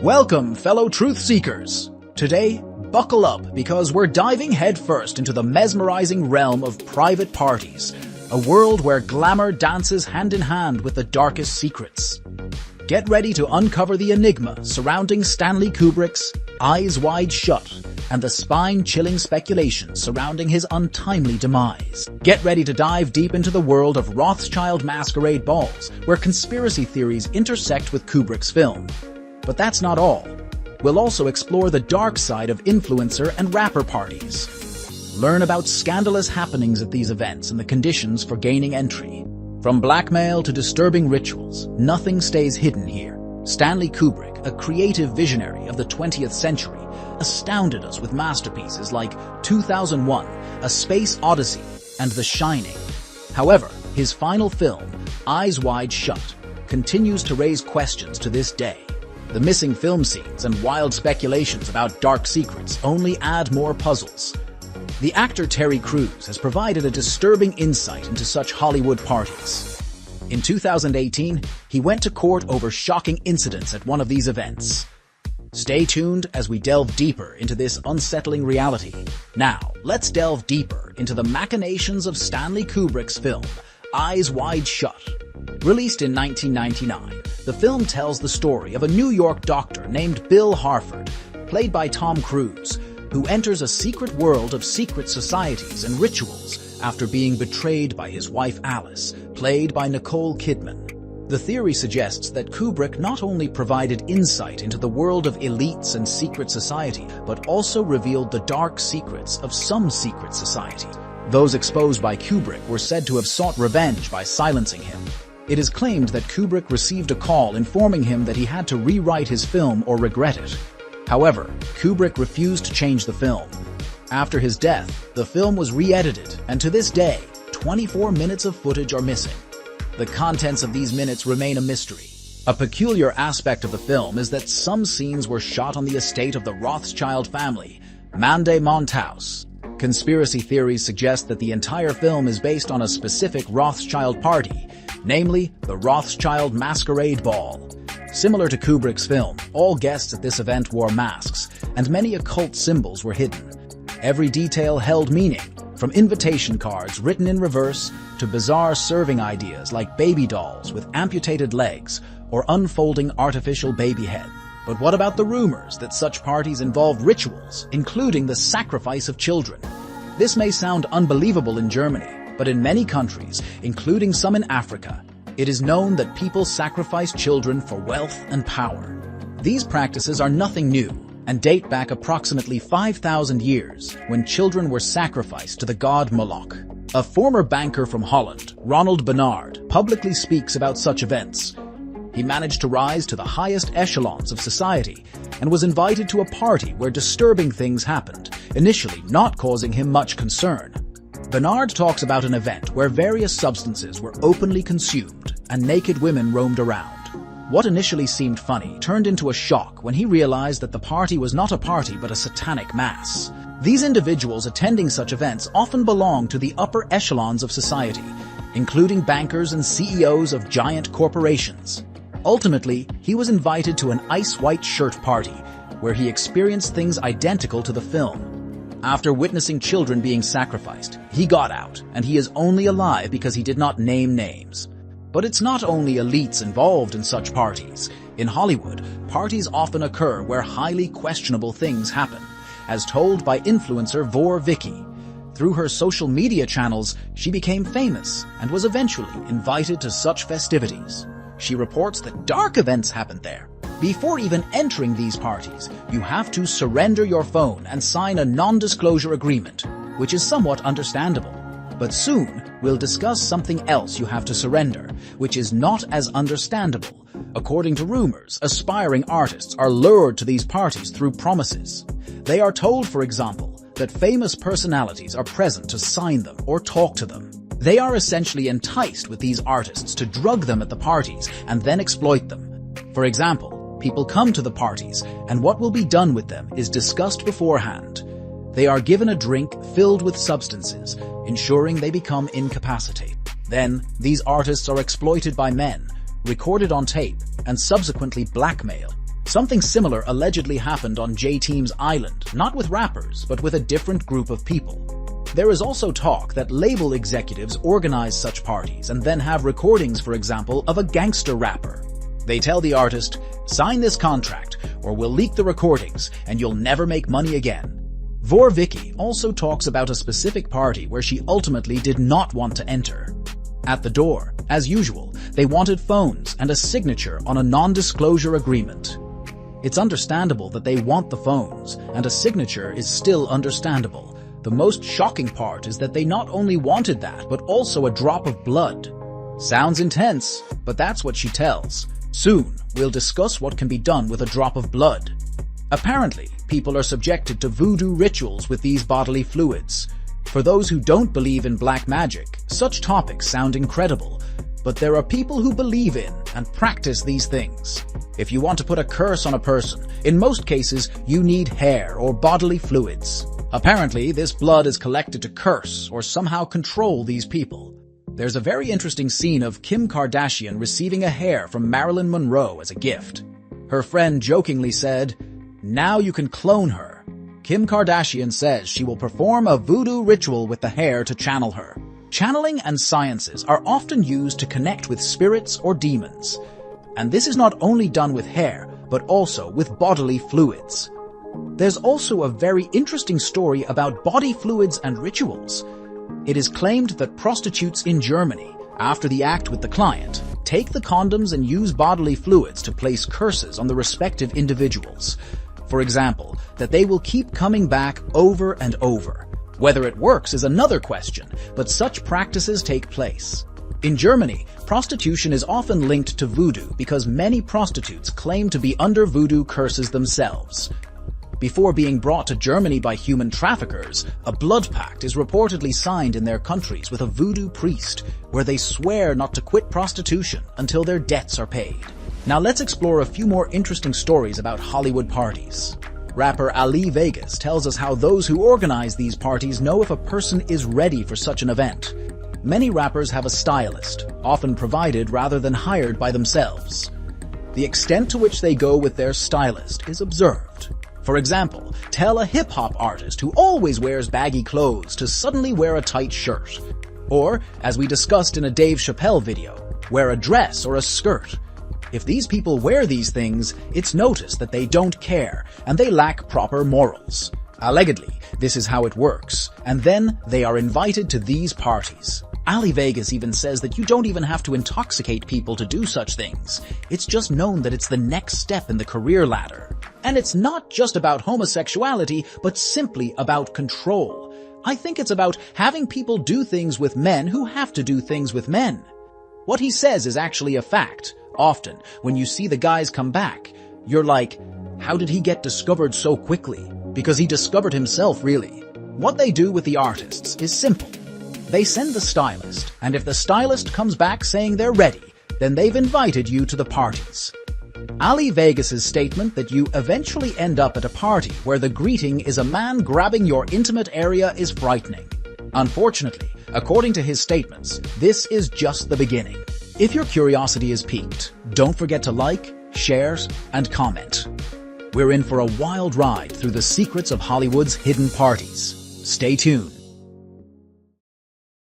Welcome, fellow truth seekers. Today, buckle up because we're diving headfirst into the mesmerizing realm of private parties, a world where glamour dances hand in hand with the darkest secrets. Get ready to uncover the enigma surrounding Stanley Kubrick's Eyes Wide Shut and the spine-chilling speculation surrounding his untimely demise. Get ready to dive deep into the world of Rothschild masquerade balls, where conspiracy theories intersect with Kubrick's film. But that's not all. We'll also explore the dark side of influencer and rapper parties. Learn about scandalous happenings at these events and the conditions for gaining entry. From blackmail to disturbing rituals, nothing stays hidden here. Stanley Kubrick, a creative visionary of the 20th century, astounded us with masterpieces like 2001, A Space Odyssey, and The Shining. However, his final film, Eyes Wide Shut, continues to raise questions to this day. The missing film scenes and wild speculations about dark secrets only add more puzzles. The actor Terry Crews has provided a disturbing insight into such Hollywood parties. In 2018, he went to court over shocking incidents at one of these events. Stay tuned as we delve deeper into this unsettling reality. Now, let's delve deeper into the machinations of Stanley Kubrick's film, Eyes Wide Shut. Released in 1999, the film tells the story of a New York doctor named Bill Harford, played by Tom Cruise, who enters a secret world of secret societies and rituals after being betrayed by his wife Alice, played by Nicole Kidman. The theory suggests that Kubrick not only provided insight into the world of elites and secret society, but also revealed the dark secrets of some secret society. Those exposed by Kubrick were said to have sought revenge by silencing him. It is claimed that Kubrick received a call informing him that he had to rewrite his film or regret it. However, Kubrick refused to change the film. After his death, the film was re-edited, and to this day, 24 minutes of footage are missing. The contents of these minutes remain a mystery. A peculiar aspect of the film is that some scenes were shot on the estate of the Rothschild family, Mande Monthouse. Conspiracy theories suggest that the entire film is based on a specific Rothschild party, namely the Rothschild Masquerade Ball. Similar to Kubrick's film, all guests at this event wore masks, and many occult symbols were hidden. Every detail held meaning, from invitation cards written in reverse to bizarre serving ideas like baby dolls with amputated legs or unfolding artificial baby head. But what about the rumors that such parties involved rituals, including the sacrifice of children? This may sound unbelievable in Germany, but in many countries, including some in Africa, it is known that people sacrifice children for wealth and power. These practices are nothing new and date back approximately 5,000 years when children were sacrificed to the god Moloch. A former banker from Holland, Ronald Bernard, publicly speaks about such events. He managed to rise to the highest echelons of society and was invited to a party where disturbing things happened, initially not causing him much concern. Bernard talks about an event where various substances were openly consumed and naked women roamed around. What initially seemed funny turned into a shock when he realized that the party was not a party but a satanic mass. These individuals attending such events often belong to the upper echelons of society, including bankers and CEOs of giant corporations. Ultimately, he was invited to an ice white shirt party, where he experienced things identical to the film. After witnessing children being sacrificed, he got out, and he is only alive because he did not name names. But it's not only elites involved in such parties. In Hollywood, parties often occur where highly questionable things happen, as told by influencer Vor Vicky. Through her social media channels, she became famous and was eventually invited to such festivities. She reports that dark events happened there. Before even entering these parties, you have to surrender your phone and sign a non-disclosure agreement, which is somewhat understandable. But soon, we'll discuss something else you have to surrender, which is not as understandable. According to rumors, aspiring artists are lured to these parties through promises. They are told, for example, that famous personalities are present to sign them or talk to them. They are essentially enticed with these artists to drug them at the parties and then exploit them. For example, people come to the parties, and what will be done with them is discussed beforehand. They are given a drink filled with substances, ensuring they become incapacitated. Then, these artists are exploited by men, recorded on tape, and subsequently blackmailed. Something similar allegedly happened on J-Team's island, not with rappers, but with a different group of people. There is also talk that label executives organize such parties and then have recordings, for example, of a gangster rapper. They tell the artist, "Sign this contract, or we'll leak the recordings, and you'll never make money again." Vor Vicky also talks about a specific party where she ultimately did not want to enter. At the door, as usual, they wanted phones and a signature on a non-disclosure agreement. It's understandable that they want the phones, and a signature is still understandable. The most shocking part is that they not only wanted that, but also a drop of blood. Sounds intense, but that's what she tells. Soon, we'll discuss what can be done with a drop of blood. Apparently, people are subjected to voodoo rituals with these bodily fluids. For those who don't believe in black magic, such topics sound incredible, but there are people who believe in and practice these things. If you want to put a curse on a person, in most cases, you need hair or bodily fluids. Apparently, this blood is collected to curse or somehow control these people. There's a very interesting scene of Kim Kardashian receiving a hair from Marilyn Monroe as a gift. Her friend jokingly said, "Now you can clone her." Kim Kardashian says she will perform a voodoo ritual with the hair to channel her. Channeling and sciences are often used to connect with spirits or demons. And this is not only done with hair, but also with bodily fluids. There's also a very interesting story about body fluids and rituals. It is claimed that prostitutes in Germany, after the act with the client, take the condoms and use bodily fluids to place curses on the respective individuals. For example, that they will keep coming back over and over. Whether it works is another question, but such practices take place. In Germany, prostitution is often linked to voodoo because many prostitutes claim to be under voodoo curses themselves. Before being brought to Germany by human traffickers, a blood pact is reportedly signed in their countries with a voodoo priest, where they swear not to quit prostitution until their debts are paid. Now let's explore a few more interesting stories about Hollywood parties. Rapper Ali Vegas tells us how those who organize these parties know if a person is ready for such an event. Many rappers have a stylist, often provided rather than hired by themselves. The extent to which they go with their stylist is observed. For example, tell a hip-hop artist who always wears baggy clothes to suddenly wear a tight shirt. Or, as we discussed in a Dave Chappelle video, wear a dress or a skirt. If these people wear these things, it's noticed that they don't care, and they lack proper morals. Allegedly, this is how it works, and then they are invited to these parties. Ali Vegas even says that you don't even have to intoxicate people to do such things. It's just known that it's the next step in the career ladder. And it's not just about homosexuality, but simply about control. I think it's about having people do things with men who have to do things with men. What he says is actually a fact. Often, when you see the guys come back, you're like, how did he get discovered so quickly? Because he discovered himself, really. What they do with the artists is simple. They send the stylist, and if the stylist comes back saying they're ready, then they've invited you to the parties. Ali Vegas's statement that you eventually end up at a party where the greeting is a man grabbing your intimate area is frightening. Unfortunately, according to his statements, this is just the beginning. If your curiosity is piqued, don't forget to like, share, and comment. We're in for a wild ride through the secrets of Hollywood's hidden parties. Stay tuned.